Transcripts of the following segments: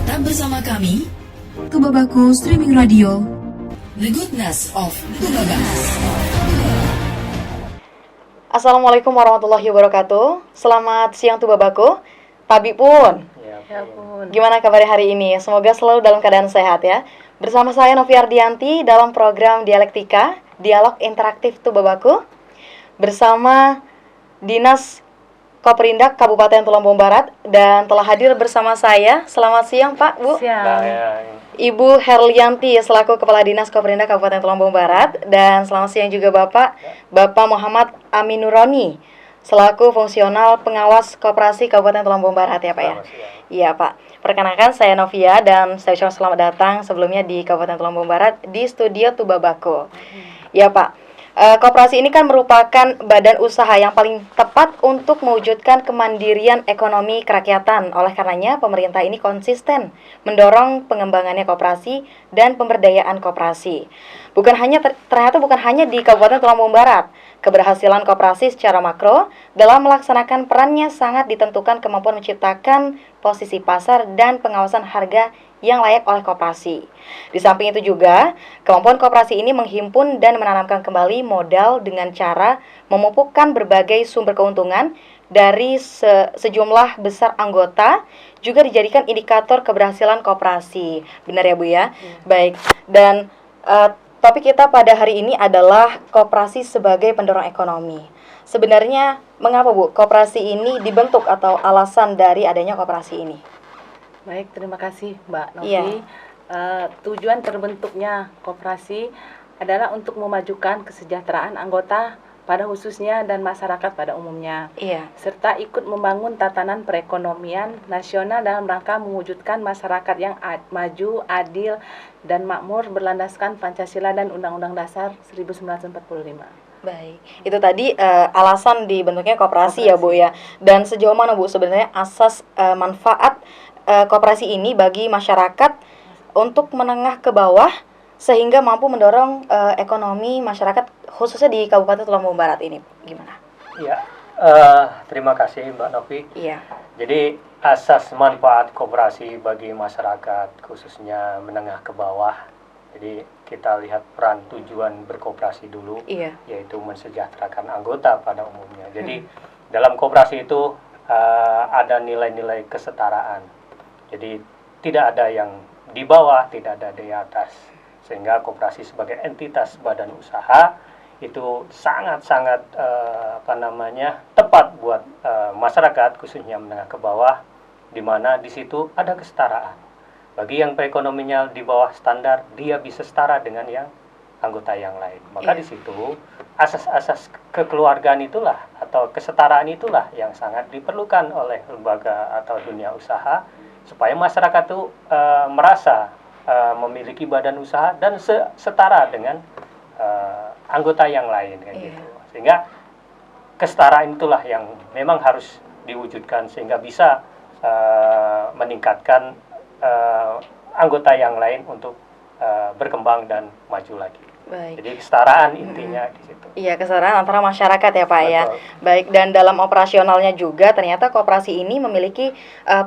Tetap bersama kami, Tubabaku Streaming Radio. The Goodness of Tubabaku. Assalamualaikum warahmatullahi wabarakatuh. Selamat siang Tubabaku. Tabi pun. Ya pun. Gimana kabar hari ini? Semoga selalu dalam keadaan sehat ya. Bersama saya Novi Ardianti dalam program Dialektika, Dialog Interaktif Tubabaku. Bersama Dinas Koperindak Kabupaten Tulungagung Barat dan telah hadir bersama saya. Selamat siang Pak, Bu. Siang. Ibu Herlianti selaku Kepala Dinas Koperindak Kabupaten Tulungagung Barat dan selamat siang juga Bapak Muhammad Aminuroni selaku fungsional pengawas koperasi Kabupaten Tulungagung Barat ya Pak ya. Iya Pak. Perkenalkan saya Novia dan saya ucapkan selamat datang sebelumnya di Kabupaten Tulungagung Barat di studio Tubabaku. Ya Pak. Koperasi ini kan merupakan badan usaha yang paling tepat untuk mewujudkan kemandirian ekonomi kerakyatan. Oleh karenanya, pemerintah ini konsisten mendorong pengembangannya koperasi dan pemberdayaan koperasi. Ternyata bukan hanya di Kabupaten Tulungagung Barat. Keberhasilan koperasi secara makro dalam melaksanakan perannya sangat ditentukan kemampuan menciptakan posisi pasar dan pengawasan harga yang layak oleh koperasi. Di samping itu juga, kemampuan koperasi ini menghimpun dan menanamkan kembali modal dengan cara memupukkan berbagai sumber keuntungan dari sejumlah besar anggota, juga dijadikan indikator keberhasilan koperasi. Benar ya Bu ya? Baik, dan topik kita pada hari ini adalah koperasi sebagai pendorong ekonomi. Sebenarnya mengapa Bu koperasi ini dibentuk atau alasan dari adanya koperasi ini? Baik, terima kasih Mbak Novi. Iya. Tujuan terbentuknya koperasi adalah untuk memajukan kesejahteraan anggota pada khususnya dan masyarakat pada umumnya. Iya. Serta ikut membangun tatanan perekonomian nasional dalam rangka mewujudkan masyarakat yang maju, adil, dan makmur berlandaskan Pancasila dan Undang-Undang Dasar 1945. Baik, itu tadi alasan dibentuknya koperasi ya Bu ya. Dan sejauh mana Bu sebenarnya asas manfaat koperasi ini bagi masyarakat untuk menengah ke bawah sehingga mampu mendorong ekonomi masyarakat khususnya di Kabupaten Tulungagung Barat ini gimana? Ya, terima kasih Mbak Novi. Iya. Jadi asas manfaat koperasi bagi masyarakat khususnya menengah ke bawah. Jadi kita lihat peran tujuan berkoperasi dulu, Iya. yaitu mensejahterakan anggota pada umumnya. Jadi dalam koperasi itu ada nilai-nilai kesetaraan. Jadi tidak ada yang di bawah, tidak ada di atas. Sehingga koperasi sebagai entitas badan usaha itu sangat-sangat tepat buat masyarakat khususnya menengah ke bawah, di mana di situ ada kesetaraan. Bagi yang perekonominya di bawah standar, dia bisa setara dengan yang anggota yang lain. Maka di situ asas-asas kekeluargaan itulah atau kesetaraan itulah yang sangat diperlukan oleh lembaga atau dunia usaha supaya masyarakat itu merasa memiliki badan usaha dan setara dengan anggota yang lain kayak gitu. Sehingga kesetaraan itulah yang memang harus diwujudkan sehingga bisa meningkatkan anggota yang lain untuk berkembang dan maju lagi. Baik. Jadi kesetaraan intinya di situ. Iya, kesetaraan antara masyarakat ya Pak ya. Betul. Baik, dan dalam operasionalnya juga ternyata koperasi ini memiliki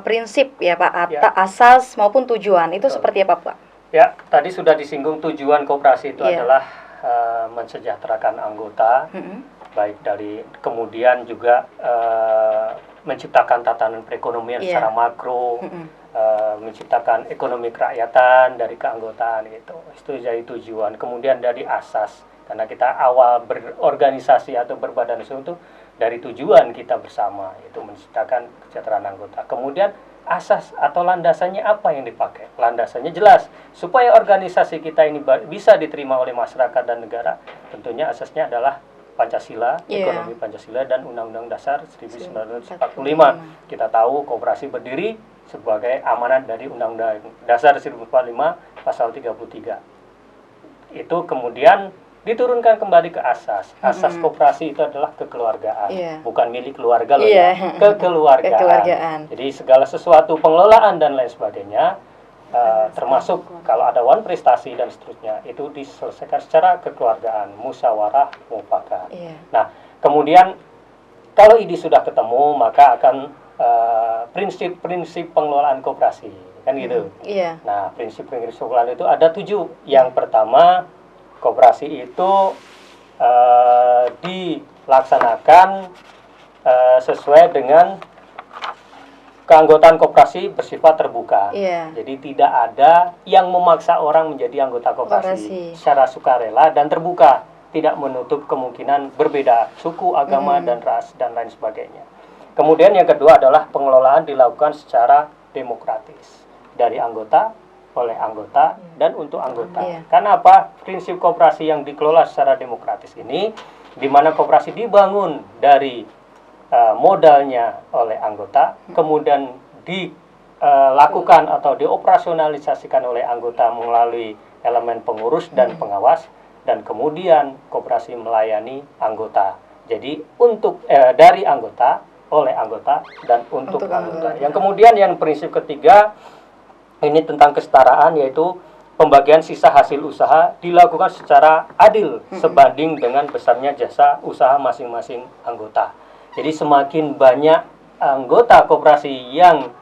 prinsip ya Pak, Ya. asas maupun tujuan. Itu Betul. seperti apa Pak? Ya, tadi sudah disinggung tujuan koperasi itu Iya. adalah mensejahterakan anggota, baik dari kemudian juga menciptakan tatanan perekonomian Iya. secara makro, menciptakan ekonomi kerakyatan dari keanggotaan itu jadi tujuan. Kemudian dari asas, karena kita awal berorganisasi atau berbadan usaha itu dari tujuan kita bersama, itu menciptakan kesejahteraan anggota. Kemudian asas atau landasannya apa yang dipakai? Landasannya jelas, supaya organisasi kita ini bisa diterima oleh masyarakat dan negara, tentunya asasnya adalah Pancasila, ekonomi Pancasila, dan Undang-Undang Dasar 1945. Kita tahu koperasi berdiri sebagai amanat dari Undang-Undang Dasar 1945 pasal 33. Itu kemudian diturunkan kembali ke asas. Asas koperasi itu adalah kekeluargaan, bukan milik keluarga loh ya, kekeluargaan. Jadi segala sesuatu pengelolaan dan lain sebagainya, termasuk kalau ada wan prestasi dan seterusnya, itu diselesaikan secara kekeluargaan, musyawarah mufakat. Nah, kemudian kalau ini sudah ketemu, maka akan prinsip-prinsip pengelolaan koperasi. kan gitu. Iya. Nah, prinsip-prinsip kelolaan itu ada 7. Yang pertama, koperasi itu dilaksanakan sesuai dengan keanggotaan koperasi bersifat terbuka. Iya. Jadi tidak ada yang memaksa orang menjadi anggota koperasi secara sukarela dan terbuka, tidak menutup kemungkinan berbeda suku, agama, dan ras dan lain sebagainya. Kemudian yang kedua adalah pengelolaan dilakukan secara demokratis dari anggota, oleh anggota, dan untuk anggota. Karena apa? Prinsip koperasi yang dikelola secara demokratis ini, di mana koperasi dibangun dari modalnya oleh anggota, kemudian dilakukan atau dioperasionalisasikan oleh anggota melalui elemen pengurus dan pengawas, dan kemudian koperasi melayani anggota. Jadi untuk dari anggota, oleh anggota, dan untuk anggota. Yang kemudian yang prinsip ketiga ini tentang kesetaraan, yaitu pembagian sisa hasil usaha dilakukan secara adil sebanding dengan besarnya jasa usaha masing-masing anggota. Jadi semakin banyak anggota koperasi yang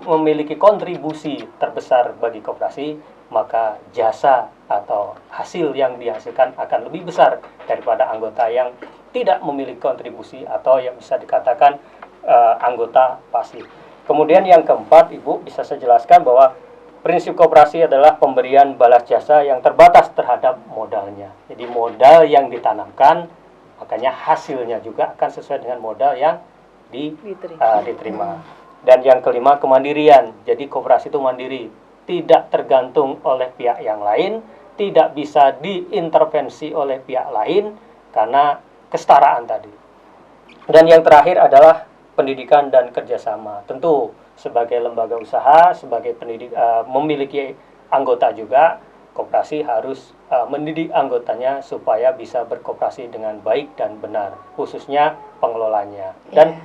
memiliki kontribusi terbesar bagi koperasi, maka jasa atau hasil yang dihasilkan akan lebih besar daripada anggota yang tidak memiliki kontribusi atau yang bisa dikatakan anggota pasif. Kemudian yang keempat, Ibu bisa saya jelaskan bahwa prinsip koperasi adalah pemberian balas jasa yang terbatas terhadap modalnya. Jadi modal yang ditanamkan, makanya hasilnya juga akan sesuai dengan modal yang diterima. Dan yang kelima, kemandirian. Jadi koperasi itu mandiri, tidak tergantung oleh pihak yang lain, tidak bisa diintervensi oleh pihak lain karena kesetaraan tadi. Dan yang terakhir adalah pendidikan dan kerjasama. Tentu sebagai lembaga usaha, sebagai memiliki anggota juga, koperasi harus mendidik anggotanya supaya bisa berkoperasi dengan baik dan benar, khususnya pengelolanya. Dan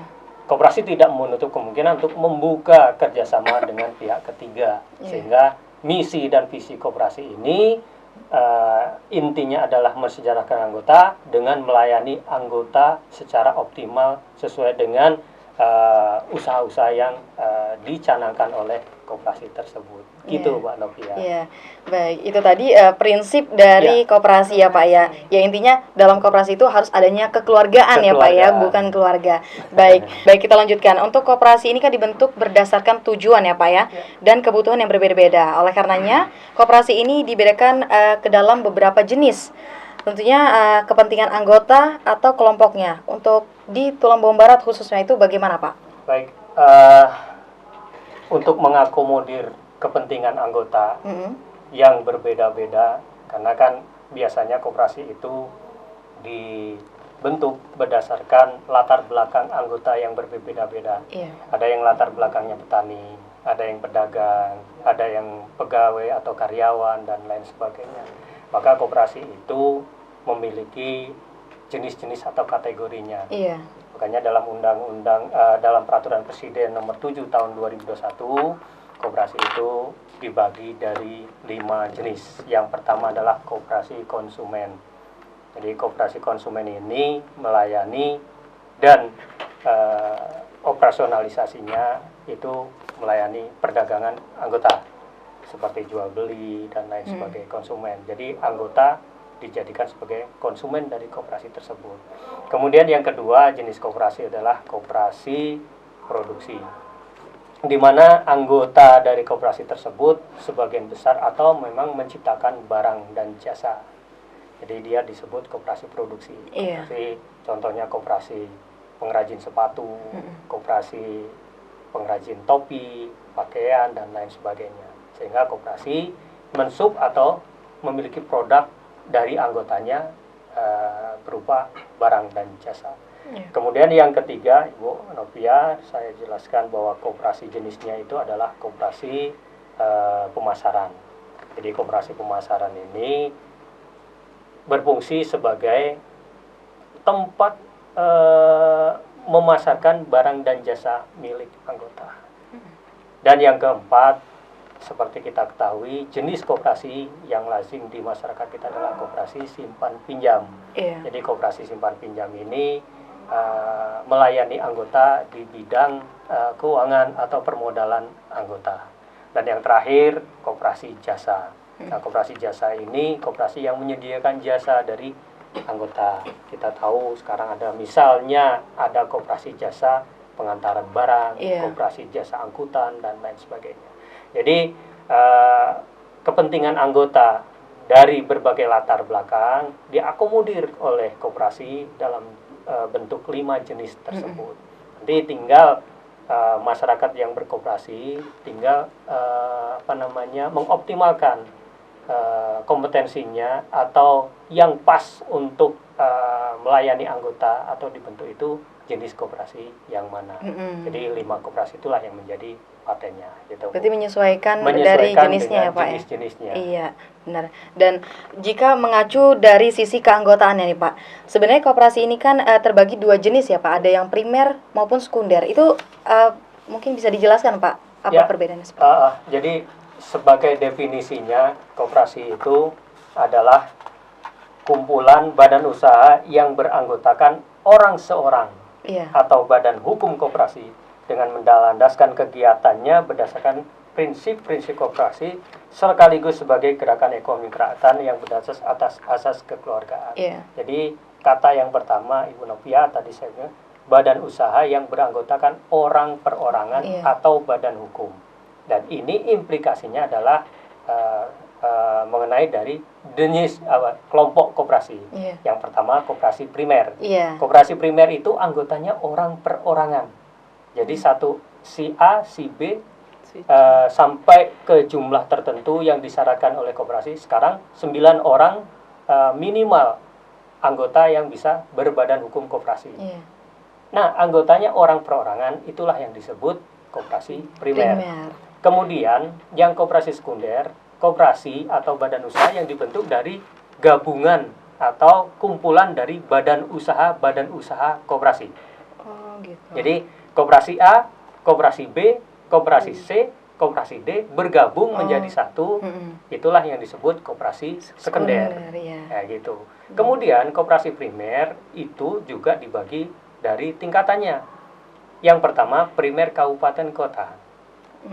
koperasi tidak menutup kemungkinan untuk membuka kerjasama dengan pihak ketiga, sehingga misi dan visi koperasi ini intinya adalah mensejahterakan anggota dengan melayani anggota secara optimal sesuai dengan usaha-usaha yang dicanangkan oleh koperasi tersebut. Gitu, Pak Novia. Iya, baik. Itu tadi prinsip dari koperasi ya, Pak ya. Ya intinya dalam koperasi itu harus adanya kekeluargaan ya, Pak ya, bukan keluarga. Baik, baik kita lanjutkan. Untuk koperasi ini kan dibentuk berdasarkan tujuan ya, Pak ya, dan kebutuhan yang berbeda-beda. Oleh karenanya, koperasi ini dibedakan ke dalam beberapa jenis. Tentunya kepentingan anggota atau kelompoknya. Untuk di Tulang Bawang Barat khususnya itu bagaimana, Pak? Baik, untuk mengakomodir kepentingan anggota yang berbeda-beda, karena kan biasanya koperasi itu dibentuk berdasarkan latar belakang anggota yang berbeda-beda. Ada yang latar belakangnya petani, ada yang pedagang, ada yang pegawai atau karyawan, dan lain sebagainya. Maka koperasi itu memiliki jenis-jenis atau kategorinya. Makanya dalam dalam peraturan Presiden nomor 7 tahun 2021, koperasi itu dibagi dari 5 jenis. Yang pertama adalah koperasi konsumen. Jadi koperasi konsumen ini melayani dan operasionalisasinya itu melayani perdagangan anggota seperti jual beli dan lain sebagainya konsumen. Jadi anggota dijadikan sebagai konsumen dari koperasi tersebut. Kemudian yang kedua jenis koperasi adalah koperasi produksi, di mana anggota dari koperasi tersebut sebagian besar atau memang menciptakan barang dan jasa. Jadi dia disebut koperasi produksi. Koperasi, contohnya koperasi pengrajin sepatu, koperasi pengrajin topi, pakaian, dan lain sebagainya. Sehingga koperasi mensub atau memiliki produk dari anggotanya berupa barang dan jasa. Kemudian yang ketiga, Ibu Novia, saya jelaskan bahwa koperasi jenisnya itu adalah koperasi pemasaran. Jadi koperasi pemasaran ini berfungsi sebagai tempat memasarkan barang dan jasa milik anggota. Dan yang keempat, seperti kita ketahui, jenis koperasi yang lazim di masyarakat kita adalah koperasi simpan pinjam. Jadi koperasi simpan pinjam ini melayani anggota di bidang keuangan atau permodalan anggota. Dan yang terakhir, koperasi jasa. Nah, koperasi jasa ini koperasi yang menyediakan jasa dari anggota. Kita tahu sekarang ada misalnya ada koperasi jasa pengantaran barang, koperasi jasa angkutan dan lain sebagainya. Jadi kepentingan anggota dari berbagai latar belakang diakomodir oleh koperasi dalam bentuk 5 jenis tersebut. Nanti tinggal masyarakat yang berkoperasi tinggal mengoptimalkan kompetensinya atau yang pas untuk melayani anggota atau dibentuk itu jenis koperasi yang mana. Jadi 5 koperasi itulah yang menjadi patennya gitu. Berarti menyesuaikan dari jenisnya ya Pak jenis-jenisnya. Iya, benar. Dan jika mengacu dari sisi keanggotaannya nih Pak, sebenarnya koperasi ini kan terbagi 2 jenis ya Pak, ada yang primer maupun sekunder. Itu mungkin bisa dijelaskan Pak, apa perbedaannya seperti itu? Jadi sebagai definisinya, koperasi itu adalah kumpulan badan usaha yang beranggotakan orang seorang atau badan hukum koperasi dengan menlandaskan kegiatannya berdasarkan prinsip-prinsip koperasi sekaligus sebagai gerakan ekonomi kerakyatan yang berdasar atas asas kekeluargaan. Jadi kata yang pertama Ibu Novia tadi saya bilang badan usaha yang beranggotakan orang perorangan atau badan hukum. Dan ini implikasinya adalah mengenai dari jenis kelompok koperasi. Yang pertama koperasi primer. Koperasi primer itu anggotanya orang perorangan. Jadi satu si A, si B sampai ke jumlah tertentu yang disyaratkan oleh koperasi. Sekarang 9 orang minimal anggota yang bisa berbadan hukum koperasi. Nah, anggotanya orang perorangan itulah yang disebut koperasi primer. Kemudian yang koperasi sekunder, koperasi atau badan usaha yang dibentuk dari gabungan atau kumpulan dari badan usaha koperasi. Jadi koperasi A, koperasi B, koperasi C, koperasi D bergabung menjadi satu. Itulah yang disebut koperasi sekunder. Ya, gitu. Kemudian koperasi primer itu juga dibagi dari tingkatannya. Yang pertama primer kabupaten kota.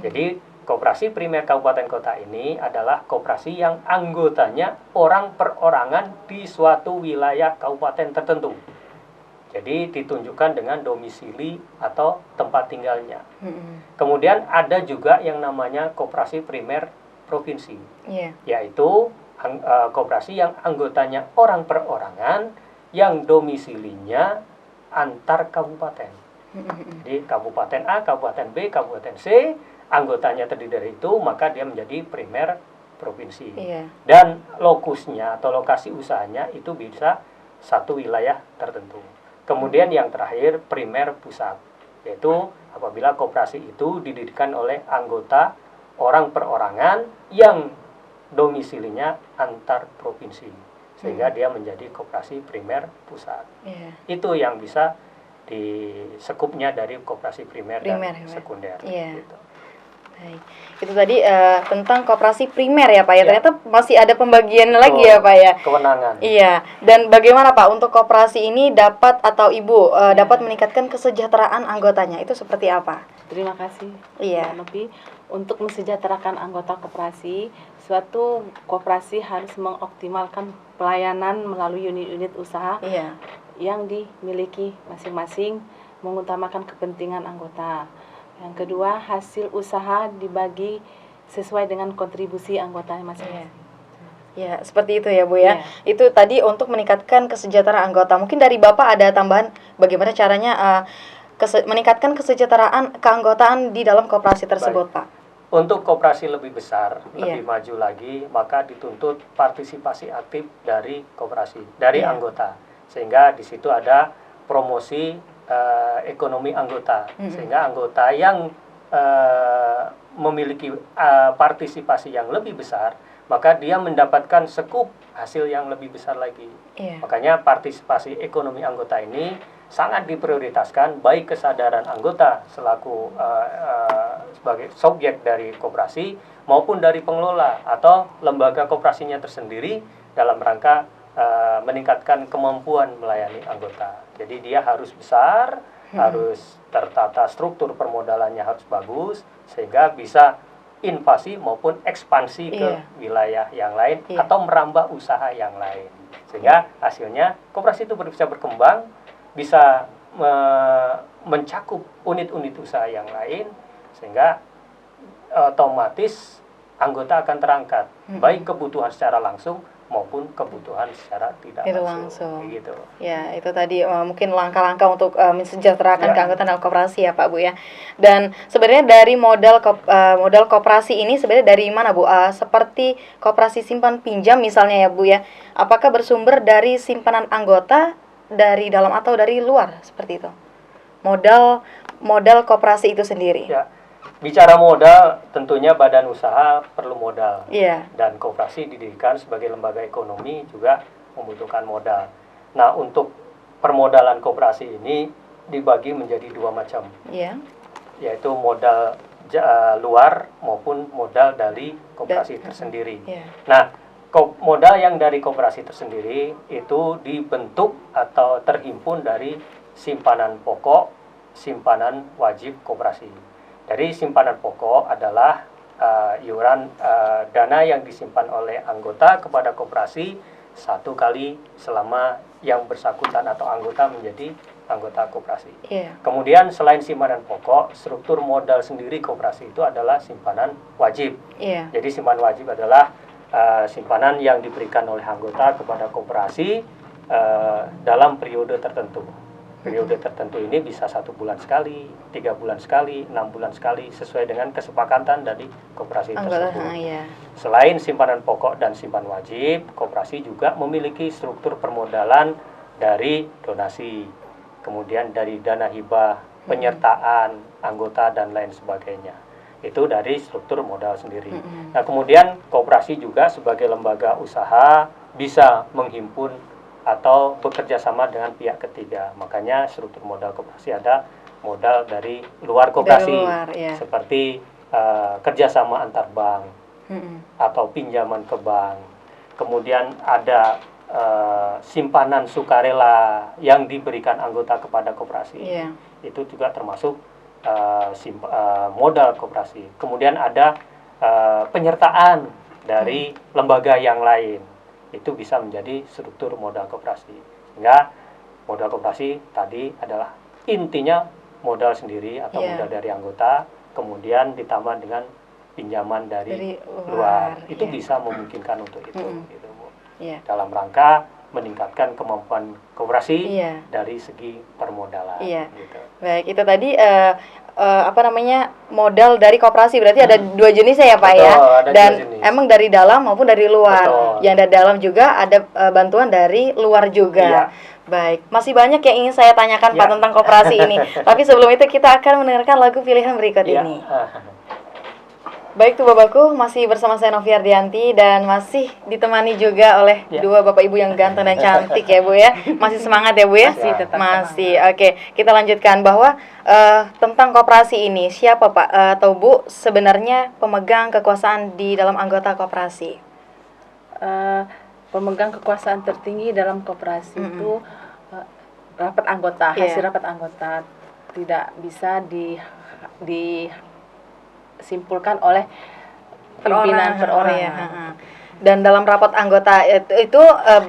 Jadi koperasi primer kabupaten kota ini adalah koperasi yang anggotanya orang perorangan di suatu wilayah kabupaten tertentu. Jadi ditunjukkan dengan domisili atau tempat tinggalnya. Kemudian ada juga yang namanya koperasi primer provinsi, yaitu koperasi yang anggotanya orang perorangan yang domisilinya antar kabupaten. Jadi kabupaten A, kabupaten B, kabupaten C, anggotanya terdiri dari itu, maka dia menjadi primer provinsi. Dan lokusnya atau lokasi usahanya itu bisa satu wilayah tertentu. Kemudian yang terakhir primer pusat, yaitu apabila koperasi itu didirikan oleh anggota orang perorangan yang domisilinya antar provinsi, sehingga dia menjadi koperasi primer pusat. Itu yang bisa disekupnya dari koperasi primer dan sekunder. Gitu. Baik. Itu tadi tentang koperasi primer ya Pak ya. Ternyata masih ada pembagian lagi ya Pak ya. Kewenangan. Iya. Dan bagaimana Pak untuk koperasi ini dapat atau Ibu dapat meningkatkan kesejahteraan anggotanya? Itu seperti apa? Terima kasih. Iya. Nopi, untuk mensejahterakan anggota koperasi, suatu koperasi harus mengoptimalkan pelayanan melalui unit-unit usaha yang dimiliki masing-masing, mengutamakan kepentingan anggota. Yang kedua, hasil usaha dibagi sesuai dengan kontribusi anggota masing-masing. Ya, seperti itu ya Bu ya. Itu tadi untuk meningkatkan kesejahteraan anggota. Mungkin dari Bapak ada tambahan bagaimana caranya meningkatkan kesejahteraan keanggotaan di dalam koperasi tersebut, Pak? Untuk koperasi lebih besar, lebih maju lagi, maka dituntut partisipasi aktif dari koperasi, dari anggota. Sehingga di situ ada promosi ekonomi anggota, sehingga anggota yang memiliki partisipasi yang lebih besar, maka dia mendapatkan sekup hasil yang lebih besar lagi. Makanya partisipasi ekonomi anggota ini sangat diprioritaskan, baik kesadaran anggota selaku sebagai subjek dari koperasi maupun dari pengelola atau lembaga koperasinya tersendiri dalam rangka meningkatkan kemampuan melayani anggota. Jadi dia harus besar, harus tertata, struktur permodalannya harus bagus, sehingga bisa invasi maupun ekspansi ke wilayah yang lain atau merambah usaha yang lain. Sehingga hasilnya koperasi itu bisa berkembang, bisa mencakup unit-unit usaha yang lain, sehingga otomatis anggota akan terangkat, baik kebutuhan secara langsung maupun kebutuhan secara tidak langsung. Gitu. Ya, itu tadi mungkin langkah-langkah untuk mensejahterakan keanggotaan dalam koperasi ya Pak Bu ya. Dan sebenarnya dari modal koperasi ini sebenarnya dari mana Bu? Seperti koperasi simpan pinjam misalnya ya Bu ya. Apakah bersumber dari simpanan anggota dari dalam atau dari luar seperti itu? Modal koperasi itu sendiri. Ya. Bicara modal, tentunya badan usaha perlu modal. Dan koperasi didirikan sebagai lembaga ekonomi juga membutuhkan modal. Nah, untuk permodalan koperasi ini dibagi menjadi dua macam. Yaitu modal luar maupun modal dari koperasi tersendiri. Nah, modal yang dari koperasi tersendiri itu dibentuk atau terhimpun dari simpanan pokok, simpanan wajib koperasi. Dari simpanan pokok adalah iuran dana yang disimpan oleh anggota kepada koperasi 1 kali selama yang bersangkutan atau anggota menjadi anggota koperasi. Kemudian selain simpanan pokok, struktur modal sendiri koperasi itu adalah simpanan wajib. Jadi simpanan wajib adalah simpanan yang diberikan oleh anggota kepada koperasi dalam periode tertentu. Periode tertentu ini bisa 1 bulan sekali, 3 bulan sekali, 6 bulan sekali, sesuai dengan kesepakatan dari koperasi tersebut. Selain simpanan pokok dan simpanan wajib, koperasi juga memiliki struktur permodalan dari donasi, kemudian dari dana hibah, penyertaan anggota dan lain sebagainya. Itu dari struktur modal sendiri. Nah, kemudian koperasi juga sebagai lembaga usaha bisa menghimpun atau bekerja sama dengan pihak ketiga. Makanya struktur modal koperasi ada modal dari luar koperasi, seperti kerjasama antar bank atau pinjaman ke bank. Kemudian ada simpanan sukarela yang diberikan anggota kepada koperasi. Itu juga termasuk modal koperasi. Kemudian ada penyertaan dari lembaga yang lain. Itu bisa menjadi struktur modal koperasi. Sehingga modal koperasi tadi adalah intinya modal sendiri atau modal dari anggota, kemudian ditambah dengan pinjaman dari luar. Itu bisa memungkinkan untuk itu, gitu, Bu. Dalam rangka meningkatkan kemampuan koperasi dari segi permodalan. Gitu. Baik, itu tadi modal dari koperasi berarti ada 2 jenis ya Pak. Betul, ya. Dan emang dari dalam maupun dari luar. Betul. Yang dari dalam juga ada bantuan dari luar juga. Baik, masih banyak yang ingin saya tanyakan Pak tentang koperasi ini. Tapi sebelum itu kita akan mendengarkan lagu pilihan berikut ini. Baik tuh Bapakku, masih bersama saya Novi Ardianti dan masih ditemani juga oleh 2 Bapak Ibu yang ganteng dan cantik ya Bu ya. Masih semangat ya Bu ya? Masih. Oke, kita lanjutkan bahwa tentang koperasi ini, siapa Pak atau Bu sebenarnya pemegang kekuasaan di dalam anggota koperasi? Pemegang kekuasaan tertinggi dalam koperasi itu rapat anggota, hasil rapat anggota, tidak bisa disimpulkan oleh pimpinan perorangan. Dan dalam rapat anggota itu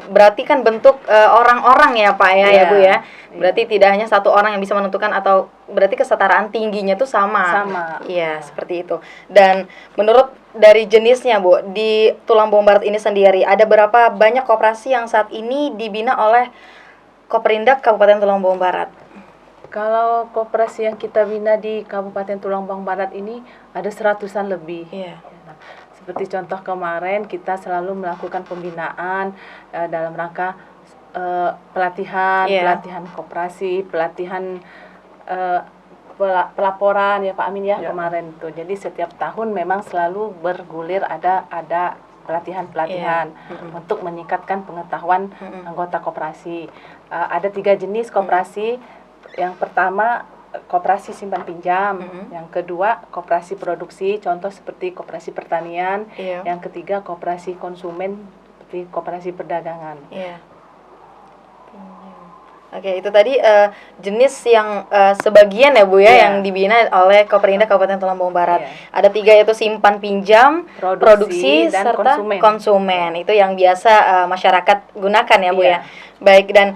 berarti kan bentuk orang-orang ya Pak ya, ya Bu ya. Berarti tidak hanya satu orang yang bisa menentukan, atau berarti kesetaraan tingginya itu sama. Iya, seperti itu. Dan menurut dari jenisnya Bu, di Tulang Bawang Barat ini sendiri ada berapa banyak koperasi yang saat ini dibina oleh Koperindak Kabupaten Tulang Bawang Barat? Kalau koperasi yang kita bina di Kabupaten Tulang Bawang Barat ini ada 100-an lebih. Seperti contoh kemarin kita selalu melakukan pembinaan dalam rangka pelatihan koperasi, pelatihan pelaporan ya Pak Amin ya kemarin itu. Jadi setiap tahun memang selalu bergulir ada pelatihan-pelatihan untuk meningkatkan pengetahuan anggota koperasi. Ada 3 jenis koperasi. Yang pertama koperasi simpan pinjam, yang kedua koperasi produksi, contoh seperti koperasi pertanian, yang ketiga koperasi konsumen seperti koperasi perdagangan. Iya. Oke, itu tadi jenis yang sebagian ya Bu ya, yang dibina oleh Koperinda Kabupaten Tulungagung Barat. Ada 3 yaitu simpan pinjam, produksi dan serta konsumen. Itu yang biasa masyarakat gunakan ya Bu ya. Baik, dan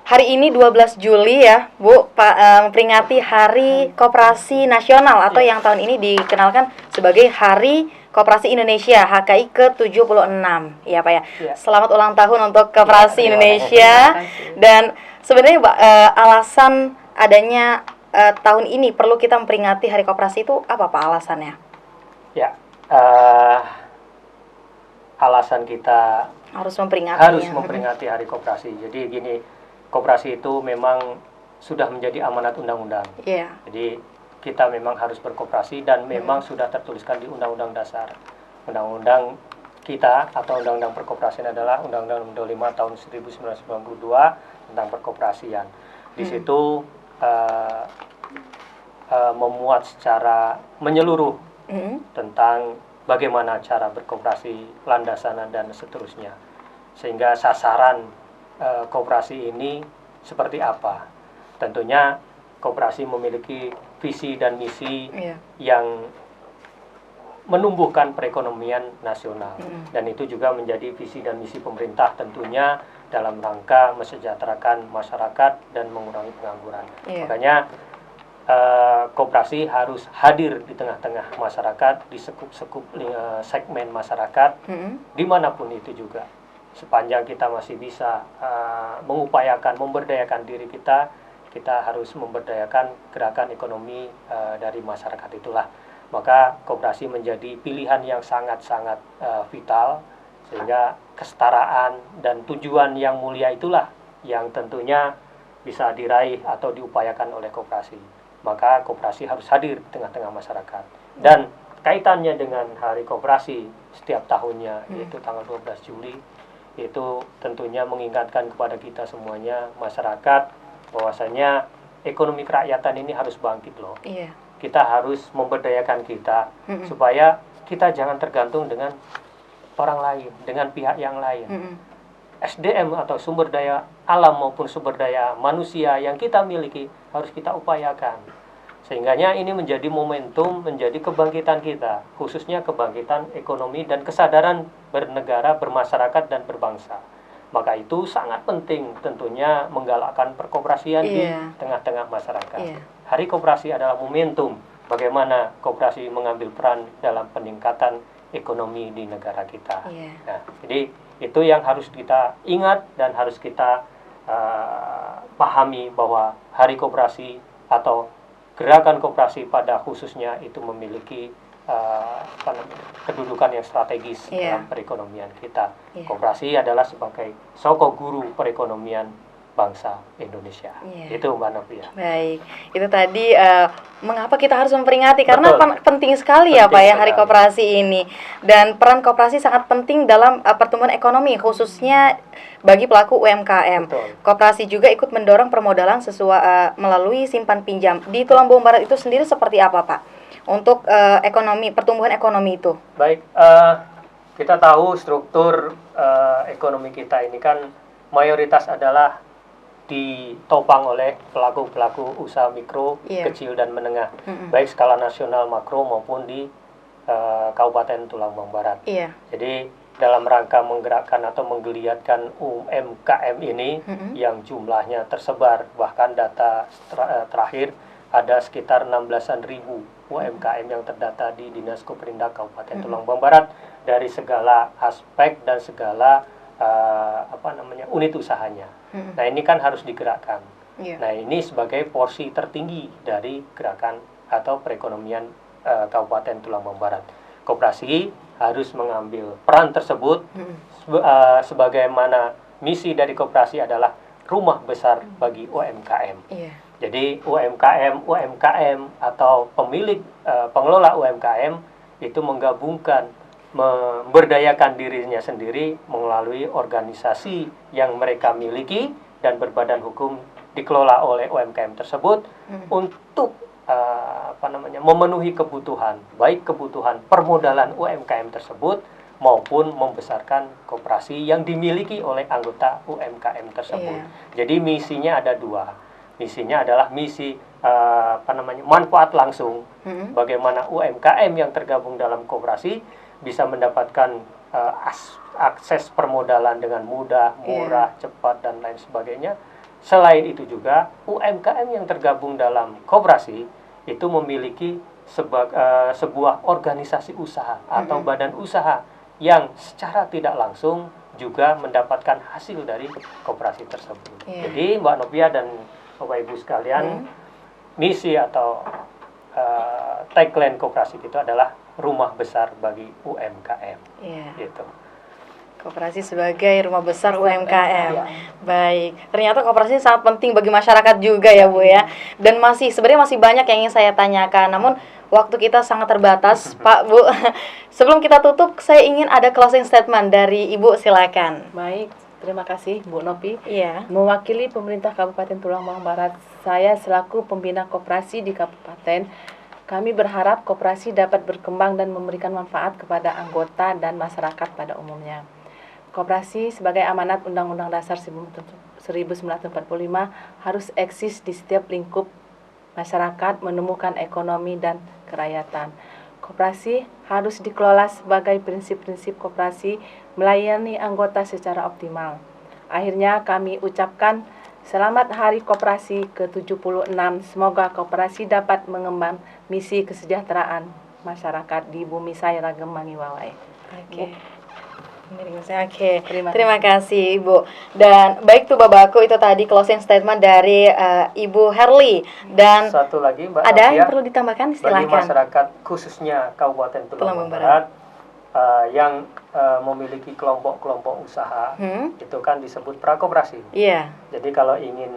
hari ini 12 Juli ya Bu, memperingati Hari Koperasi Nasional atau yang tahun ini dikenalkan sebagai Hari Koperasi Indonesia HKI ke-76 ya Pak ya. Selamat ulang tahun untuk Koperasi Indonesia. Dan sebenarnya alasan adanya tahun ini perlu kita memperingati Hari Koperasi itu apa Pak alasannya? Ya, alasan kita harus memperingati Hari Koperasi. Jadi gini, koperasi itu memang sudah menjadi amanat undang-undang. Jadi kita memang harus berkoperasi dan memang sudah tertuliskan di Undang-Undang Dasar. Undang-undang kita atau Undang-Undang Perkoperasian adalah Undang-Undang Nomor 25 tahun 1992 tentang perkoperasian. Di situ memuat secara menyeluruh tentang bagaimana cara berkoperasi, landasan dan seterusnya. Sehingga sasaran koperasi ini seperti apa? Tentunya koperasi memiliki visi dan misi yang menumbuhkan perekonomian nasional. Dan itu juga menjadi visi dan misi pemerintah tentunya dalam rangka mesejahterakan masyarakat dan mengurangi pengangguran. Makanya koperasi harus hadir di tengah-tengah masyarakat, di sekup-sekup segmen masyarakat, dimanapun itu juga. Sepanjang kita masih bisa mengupayakan, memberdayakan diri kita harus memberdayakan gerakan ekonomi dari masyarakat itulah. Maka koperasi menjadi pilihan yang sangat-sangat vital, sehingga kesetaraan dan tujuan yang mulia itulah yang tentunya bisa diraih atau diupayakan oleh koperasi. Maka koperasi harus hadir di tengah-tengah masyarakat. Dan kaitannya dengan Hari Koperasi setiap tahunnya, yaitu tanggal 12 Juli, itu tentunya mengingatkan kepada kita semuanya, masyarakat, bahwasanya ekonomi kerakyatan ini harus bangkit loh. Kita harus memberdayakan kita supaya kita jangan tergantung dengan orang lain, dengan pihak yang lain. SDM atau sumber daya alam maupun sumber daya manusia yang kita miliki harus kita upayakan. Sehingganya ini menjadi momentum, menjadi kebangkitan kita, khususnya kebangkitan ekonomi dan kesadaran bernegara, bermasyarakat dan berbangsa. Maka itu sangat penting tentunya menggalakkan perkoperasian di tengah-tengah masyarakat. Hari Koperasi adalah momentum bagaimana koperasi mengambil peran dalam peningkatan ekonomi di negara kita. Nah, jadi itu yang harus kita ingat dan harus kita pahami bahwa Hari Koperasi atau gerakan koperasi pada khususnya itu memiliki kedudukan yang strategis dalam perekonomian kita. Koperasi adalah sebagai sokok guru perekonomian bangsa Indonesia. Itu Mbak Novia. Baik, itu tadi mengapa kita harus memperingati, karena penting sekali ya Pak ya Hari Koperasi ini. Dan peran koperasi sangat penting dalam pertumbuhan ekonomi, khususnya bagi pelaku UMKM. Koperasi juga ikut mendorong permodalan melalui simpan pinjam. Di Tulungagung Barat itu sendiri seperti apa Pak? Untuk pertumbuhan ekonomi itu. Baik, kita tahu struktur ekonomi kita ini kan mayoritas adalah ditopang oleh pelaku-pelaku usaha mikro, kecil dan menengah, baik skala nasional makro maupun di Kabupaten Tulungagung Barat. Jadi dalam rangka menggerakkan atau menggeliatkan UMKM ini yang jumlahnya tersebar, bahkan data terakhir ada sekitar 16.000 UMKM yang terdata di Dinas Koperinda Kabupaten Tulungagung Barat dari segala aspek dan segala unit usahanya. Nah, ini kan harus digerakkan. Nah, ini sebagai porsi tertinggi dari gerakan atau perekonomian Kabupaten Tulungagung Barat. Koperasi harus mengambil peran tersebut sebagaimana misi dari koperasi adalah rumah besar bagi UMKM. Jadi UMKM atau pemilik pengelola UMKM itu menggabungkan, memberdayakan dirinya sendiri melalui organisasi yang mereka miliki dan berbadan hukum dikelola oleh UMKM tersebut untuk memenuhi kebutuhan, baik kebutuhan permodalan UMKM tersebut maupun membesarkan koperasi yang dimiliki oleh anggota UMKM tersebut. Jadi misinya ada dua. Misinya adalah misi manfaat langsung. Bagaimana UMKM yang tergabung dalam koperasi bisa mendapatkan akses permodalan dengan mudah, murah, cepat, dan lain sebagainya. Selain itu juga UMKM yang tergabung dalam koperasi itu memiliki sebuah organisasi usaha atau badan usaha yang secara tidak langsung juga mendapatkan hasil dari koperasi tersebut. Jadi Mbak Novia dan Bapak Ibu sekalian, misi atau tagline koperasi itu adalah rumah besar bagi UMKM. Gitu. Koperasi sebagai rumah besar UMKM. Baik, ternyata koperasi sangat penting bagi masyarakat juga ya Bu ya. Dan sebenarnya masih banyak yang ingin saya tanyakan. Namun waktu kita sangat terbatas, Pak Bu. Sebelum kita tutup, saya ingin ada closing statement dari Ibu, silakan. Baik, terima kasih Bu Nopi. Mewakili pemerintah Kabupaten Tulang Bawang Barat, saya selaku pembina koperasi di kabupaten, kami berharap koperasi dapat berkembang dan memberikan manfaat kepada anggota dan masyarakat pada umumnya. Koperasi sebagai amanat Undang-Undang Dasar 1945 harus eksis di setiap lingkup masyarakat menemukan ekonomi dan kerakyatan. Koperasi harus dikelola sebagai prinsip-prinsip koperasi melayani anggota secara optimal. Akhirnya kami ucapkan selamat Hari Koperasi ke-76. Semoga koperasi dapat mengemban misi kesejahteraan masyarakat di bumi saya Ragem Mangiwawai. Terima kasih Ibu. Dan baik tuh Bapakku, itu tadi closing statement dari Ibu Herli. Dan satu lagi Mbak ada Novia, yang perlu ditambahkan, silakan. bagi masyarakat khususnya Kabupaten Tulang Bawang Barat yang memiliki kelompok-kelompok usaha, itu kan disebut prakoperasi. Jadi kalau ingin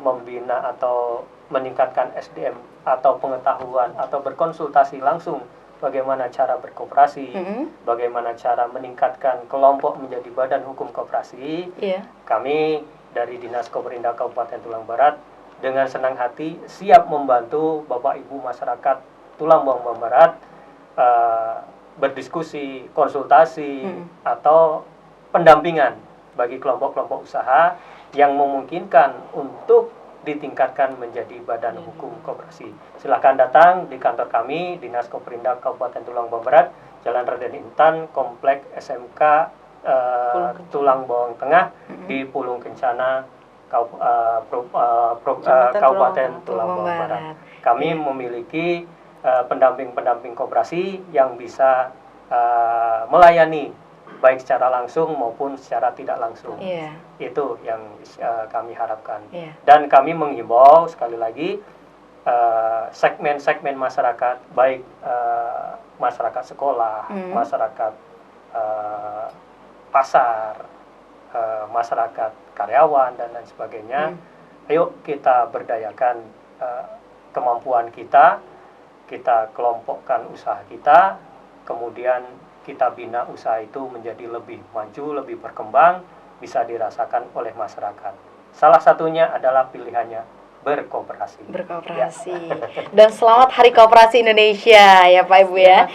membina atau meningkatkan SDM atau pengetahuan atau berkonsultasi langsung bagaimana cara berkoperasi, bagaimana cara meningkatkan kelompok menjadi badan hukum koperasi, kami dari Dinas Koperindak Kabupaten Tulang Barat dengan senang hati siap membantu Bapak Ibu masyarakat Tulang Bawang Barat berdiskusi, konsultasi, atau pendampingan bagi kelompok-kelompok usaha yang memungkinkan untuk ditingkatkan menjadi badan hukum koperasi. Silakan datang di kantor kami, Dinas Koperindak Kabupaten Tulang Bawang Barat, Jalan Raden Intan, Komplek SMK Tulang Bawang Tengah di Pulung Kencana, Kabupaten Tulang Bawang Barat. Kami memiliki pendamping-pendamping koperasi yang bisa melayani baik secara langsung maupun secara tidak langsung. Itu yang kami harapkan. Dan kami menghimbau sekali lagi segmen-segmen masyarakat, baik masyarakat sekolah, masyarakat pasar, masyarakat karyawan dan lain sebagainya. Ayo kita berdayakan kemampuan kita kelompokkan usaha kita, kemudian kita bina usaha itu menjadi lebih maju, lebih berkembang, bisa dirasakan oleh masyarakat. Salah satunya adalah pilihannya berkooperasi. Dan selamat Hari Koperasi Indonesia ya Pak Ibu ya.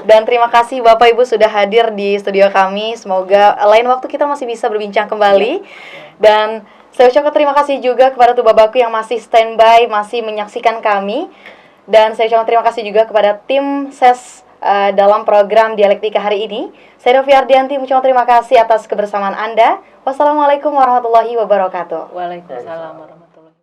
Dan terima kasih Bapak Ibu sudah hadir di studio kami. Semoga lain waktu kita masih bisa berbincang kembali. Dan saya ucapkan terima kasih juga kepada tuh Bapakku yang masih standby, masih menyaksikan kami. Dan saya ucapkan terima kasih juga kepada tim SES dalam program Dialektika hari ini. Saya Novia Ardianti mengucapkan terima kasih atas kebersamaan Anda. Wassalamualaikum warahmatullahi wabarakatuh. Waalaikumsalam warahmatullahi wabarakatuh.